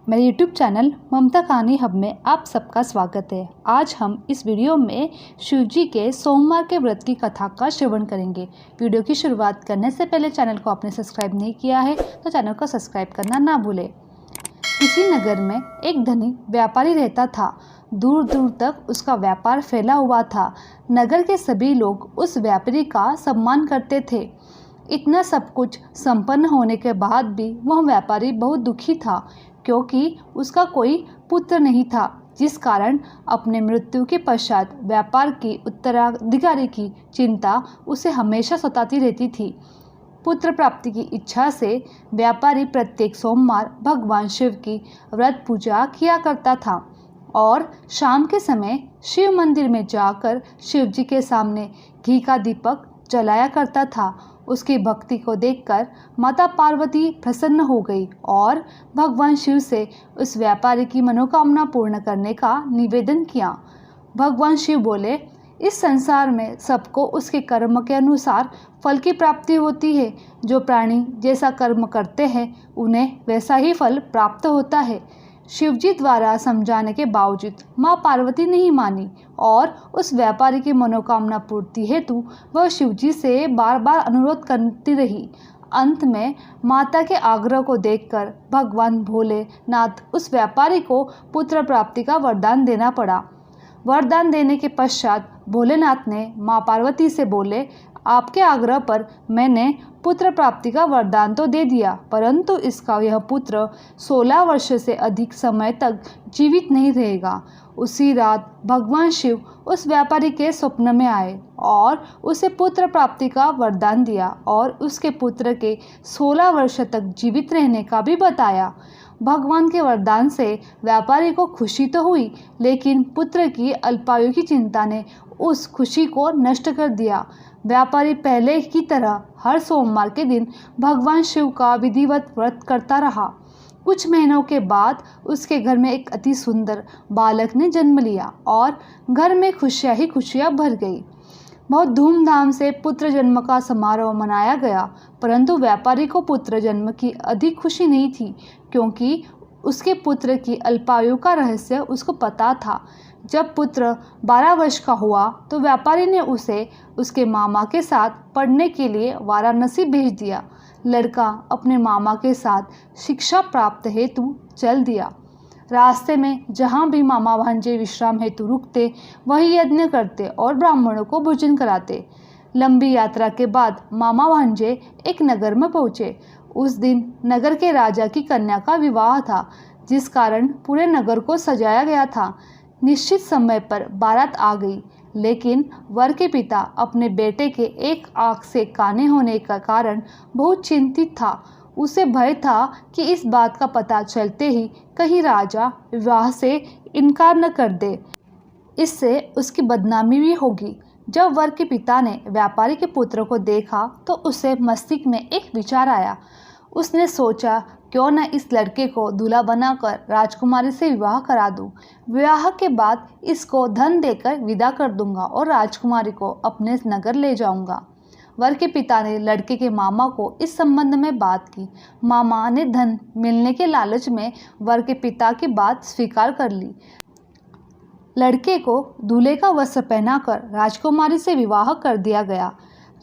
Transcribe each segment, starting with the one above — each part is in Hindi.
मेरे YouTube चैनल ममता कहानी हब में आप सबका स्वागत है। आज हम इस वीडियो में शिव जी के सोमवार के व्रत की कथा का श्रवण करेंगे। वीडियो की शुरुआत करने से पहले चैनल को आपने सब्सक्राइब नहीं किया है तो चैनल को सब्सक्राइब करना ना भूलें। किसी नगर में एक धनी व्यापारी रहता था। दूर दूर तक उसका व्यापार फैला हुआ था। नगर के सभी लोग उस व्यापारी का सम्मान करते थे। इतना सब कुछ संपन्न होने के बाद भी वह व्यापारी बहुत दुखी था, क्योंकि उसका कोई पुत्र नहीं था, जिस कारण अपने मृत्यु के पश्चात व्यापार की उत्तराधिकारी की चिंता उसे हमेशा सताती रहती थी। पुत्र प्राप्ति की इच्छा से व्यापारी प्रत्येक सोमवार भगवान शिव की व्रत पूजा किया करता था और शाम के समय शिव मंदिर में जाकर शिव जी के सामने घी का दीपक जलाया करता था। उसकी भक्ति को देखकर माता पार्वती प्रसन्न हो गई और भगवान शिव से उस व्यापारी की मनोकामना पूर्ण करने का निवेदन किया। भगवान शिव बोले, इस संसार में सबको उसके कर्म के अनुसार फल की प्राप्ति होती है। जो प्राणी जैसा कर्म करते हैं उन्हें वैसा ही फल प्राप्त होता है। शिवजी द्वारा समझाने के बावजूद माँ पार्वती नहीं मानी और उस व्यापारी की मनोकामना पूर्ति हेतु वह शिवजी से बार बार अनुरोध करती रही। अंत में माता के आग्रह को देखकर भगवान भोलेनाथ उस व्यापारी को पुत्र प्राप्ति का वरदान देना पड़ा। वरदान देने के पश्चात भोलेनाथ ने माँ पार्वती से बोले, आपके आग्रह पर मैंने पुत्र प्राप्ति का वरदान तो दे दिया, परंतु इसका यह पुत्र 16 वर्ष से अधिक समय तक जीवित नहीं रहेगा। उसी रात भगवान शिव उस व्यापारी के स्वप्न में आए और उसे पुत्र प्राप्ति का वरदान दिया और उसके पुत्र के 16 वर्ष तक जीवित रहने का भी बताया। भगवान के वरदान से व्यापारी को खुशी तो हुई, लेकिन पुत्र की अल्पायु की चिंता ने उस खुशी को नष्ट कर दिया। व्यापारी पहले की तरह हर सोमवार के दिन भगवान शिव का विधिवत व्रत करता रहा। कुछ महीनों के बाद उसके घर में एक अति सुंदर बालक ने जन्म लिया और घर में खुशियाँ ही खुशियाँ भर गई। बहुत धूमधाम से पुत्र जन्म का समारोह मनाया गया, परंतु व्यापारी को पुत्र जन्म की अधिक खुशी नहीं थी, क्योंकि उसके पुत्र की अल्पायु का रहस्य उसको पता था। जब पुत्र 12 वर्ष का हुआ तो व्यापारी ने उसे उसके मामा के साथ पढ़ने के लिए वाराणसी भेज दिया। लड़का अपने मामा के साथ शिक्षा प्राप्त हेतु चल दिया। रास्ते में जहाँ भी मामा भांजे विश्राम हेतु रुकते, वही यज्ञ करते और ब्राह्मणों को भोजन कराते। लंबी यात्रा के बाद मामा भांजे एक नगर में पहुँचे। उस दिन नगर के राजा की कन्या का विवाह था, जिस कारण पूरे नगर को सजाया गया था। निश्चित समय पर बारात आ गई, लेकिन वर के पिता अपने बेटे के एक आंख से काने होने का कारण बहुत चिंतित था। उसे भय था कि इस बात का पता चलते ही कहीं राजा विवाह से इनकार न कर दे, इससे उसकी बदनामी भी होगी। जब वर के पिता ने व्यापारी के पुत्र को देखा तो उसे मस्तिष्क में एक विचार आया। उसने सोचा, क्यों न इस लड़के को दूल्हा बनाकर राजकुमारी से विवाह करा दूं। विवाह के बाद इसको धन देकर विदा कर दूंगा और राजकुमारी को अपने नगर ले जाऊंगा। वर के पिता ने लड़के के मामा को इस संबंध में बात की। मामा ने धन मिलने के लालच में वर के पिता की बात स्वीकार कर ली। लड़के को दूल्हे का वस्त्र पहनाकर राजकुमारी से विवाह कर दिया गया।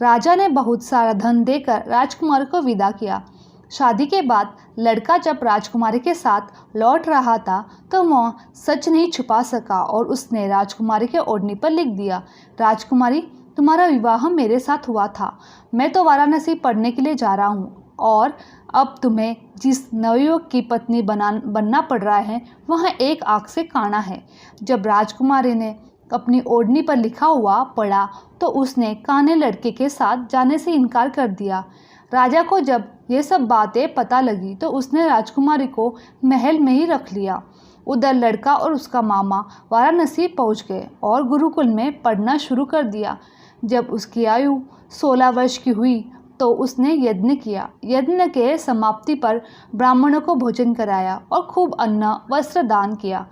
राजा ने बहुत सारा धन देकर राजकुमारी को विदा किया। शादी के बाद लड़का जब राजकुमारी के साथ लौट रहा था तो वह सच नहीं छुपा सका और उसने राजकुमारी के ओढ़नी पर लिख दिया, राजकुमारी, तुम्हारा विवाह मेरे साथ हुआ था। मैं तो वाराणसी पढ़ने के लिए जा रहा हूँ और अब तुम्हें जिस नवयुवक की पत्नी बनना पड़ रहा है वह एक आँख से काना है। जब राजकुमारी ने अपनी ओढ़नी पर लिखा हुआ पढ़ा तो उसने काने लड़के के साथ जाने से इनकार कर दिया। राजा को जब ये सब बातें पता लगी तो उसने राजकुमारी को महल में ही रख लिया। उधर लड़का और उसका मामा वाराणसी पहुंच गए और गुरुकुल में पढ़ना शुरू कर दिया। जब उसकी आयु 16 वर्ष की हुई तो उसने यज्ञ किया। यज्ञ के समाप्ति पर ब्राह्मणों को भोजन कराया और खूब अन्न वस्त्र दान किया।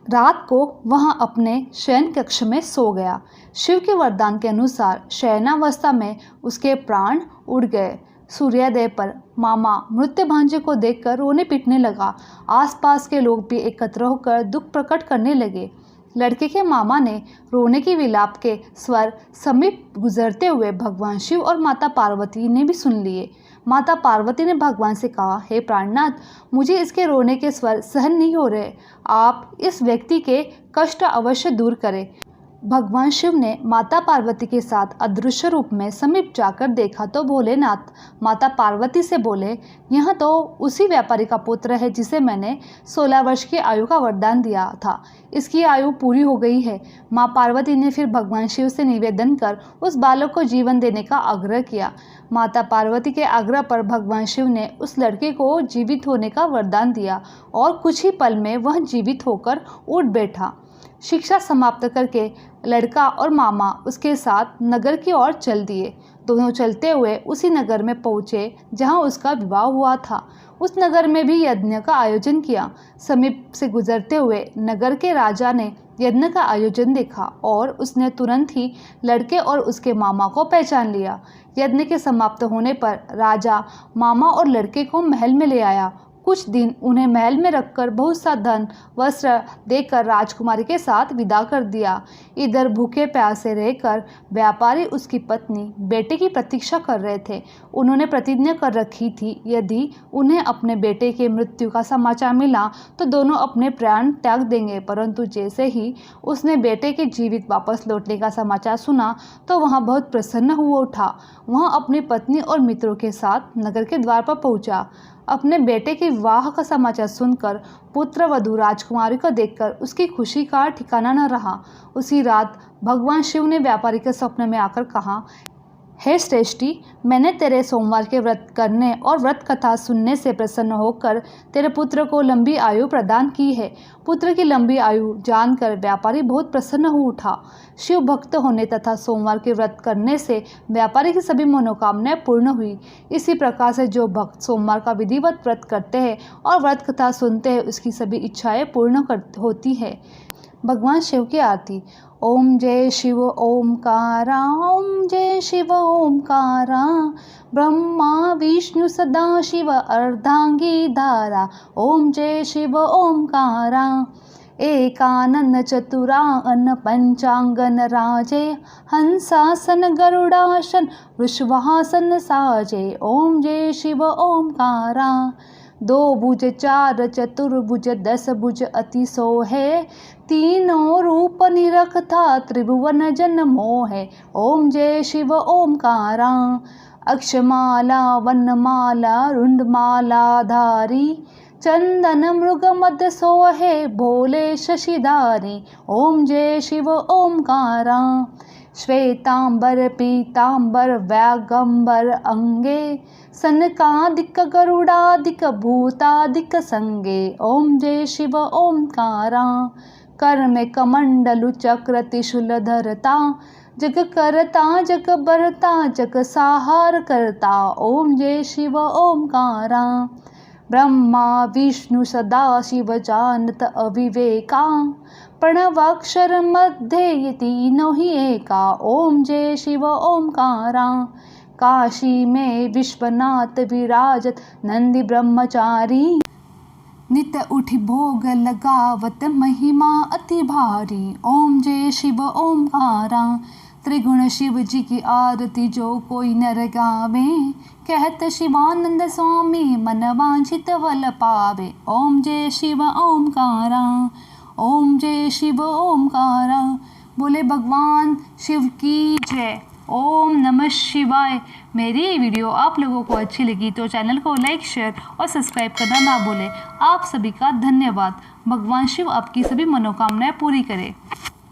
रात को वह अपने शयन कक्ष में सो गया। शिव के वरदान के अनुसार शयनावस्था में उसके प्राण उड़ गए। सूर्योदय पर मामा मृत भांजे को देखकर रोने पीटने लगा। आसपास के लोग भी एकत्र होकर दुख प्रकट करने लगे। लड़के के मामा ने रोने की विलाप के स्वर समीप गुजरते हुए भगवान शिव और माता पार्वती ने भी सुन लिए। माता पार्वती ने भगवान से कहा, हे प्राणनाथ, मुझे इसके रोने के स्वर सहन नहीं हो रहे, आप इस व्यक्ति के कष्ट अवश्य दूर करें। भगवान शिव ने माता पार्वती के साथ अदृश्य रूप में समीप जाकर देखा तो भोलेनाथ माता पार्वती से बोले, यह तो उसी व्यापारी का पुत्र है जिसे मैंने 16 वर्ष की आयु का वरदान दिया था। इसकी आयु पूरी हो गई है। माँ पार्वती ने फिर भगवान शिव से निवेदन कर उस बालक को जीवन देने का आग्रह किया। माता पार्वती के आग्रह पर भगवान शिव ने उस लड़के को जीवित होने का वरदान दिया और कुछ ही पल में वह जीवित होकर उठ बैठा। शिक्षा समाप्त करके लड़का और मामा उसके साथ नगर की ओर चल दिए। दोनों चलते हुए उसी नगर में पहुँचे जहाँ उसका विवाह हुआ था। उस नगर में भी यज्ञ का आयोजन किया। समीप से गुजरते हुए नगर के राजा ने यज्ञ का आयोजन देखा और उसने तुरंत ही लड़के और उसके मामा को पहचान लिया। यज्ञ के समाप्त होने पर राजा मामा और लड़के को महल में ले आया। कुछ दिन उन्हें महल में रखकर बहुत सा धन वस्त्र देकर राजकुमारी के साथ विदा कर दिया। इधर भूखे प्यासे रहकर व्यापारी उसकी पत्नी बेटे की प्रतीक्षा कर रहे थे। उन्होंने प्रतिज्ञा कर रखी थी, यदि उन्हें अपने बेटे के मृत्यु का समाचार मिला तो दोनों अपने प्राण त्याग देंगे। परंतु जैसे ही उसने बेटे के जीवित वापस लौटने का समाचार सुना तो वह बहुत प्रसन्न हुआ उठा। वह अपनी पत्नी और मित्रों के साथ नगर के द्वार पर पहुंचा। अपने बेटे के विवाह का समाचार सुनकर पुत्र वधू राजकुमारी को देखकर उसकी खुशी का ठिकाना न रहा। उसी रात भगवान शिव ने व्यापारी के स्वप्न में आकर कहा, हे श्रेष्ठी, मैंने तेरे सोमवार के व्रत करने और व्रत कथा सुनने से प्रसन्न होकर तेरे पुत्र को लंबी आयु प्रदान की है। पुत्र की लंबी आयु जानकर व्यापारी बहुत प्रसन्न हो उठा। शिव भक्त होने तथा सोमवार के व्रत करने से व्यापारी की सभी मनोकामनाएं पूर्ण हुई। इसी प्रकार से जो भक्त सोमवार का विधिवत व्रत करते हैं और व्रत कथा सुनते हैं उसकी सभी इच्छाएं पूर्ण होती है। भगवान शिव की आरती। ओम जय शिव ओमकारा, ओम जय शिव ओमकारा, ब्रह्मा विष्णु सदा शिव अर्धांगी धारा। ओम जय शिव ओमकारा, एकानन चतुरान पंचांगन राजे, हंसासन गरुडासन वृषभासन साजे। ओम जय शिव ओमकारा, दो भुज चार चतुर्भुज 10 भुज अति सोहे, तीनों रूप निरखता त्रिभुवन जन मोहे। ओम जय शिव ओमकारा, अक्षमाला वनमाला रुंडमाला धारी, चंदन मृग मद सोहे भोले शशिधारी। ओम जय शिव ओमकारा, श्वेतांबर पीतांबर व्यागंबर अंगे, सनकादिक गरुडादिक भूतादिक संगे। ओम जय शिव ओमकारा, कर में कमंडलु चक्र त्रिशूल धरता, जग करता जग बरता जग साहार करता। ओम जय शिव ओमकारा, ब्रह्मा विष्णु सदा शिव जानत अविवेका, प्रणवाक्षर मध्य ये तीनों ही एका। ओम जय शिव ओमकारा, काशी में विश्वनाथ विराजत नंदी ब्रह्मचारी, नित उठि भोग लगावत महिमा अति भारी। ओम जय शिव ओमकारा, त्रिगुण शिव जी की आरती जो कोई नर गावे, कहत शिवानंद स्वामी मन वांछित फल पावे। ओम जय शिव ओमकारा, ओम जय शिव ओमकारा। बोले भगवान शिव की जय। ओम नमः शिवाय। मेरी ये वीडियो आप लोगों को अच्छी लगी तो चैनल को लाइक, शेयर और सब्सक्राइब करना ना भूलें। आप सभी का धन्यवाद। भगवान शिव आपकी सभी मनोकामनाएं पूरी करें।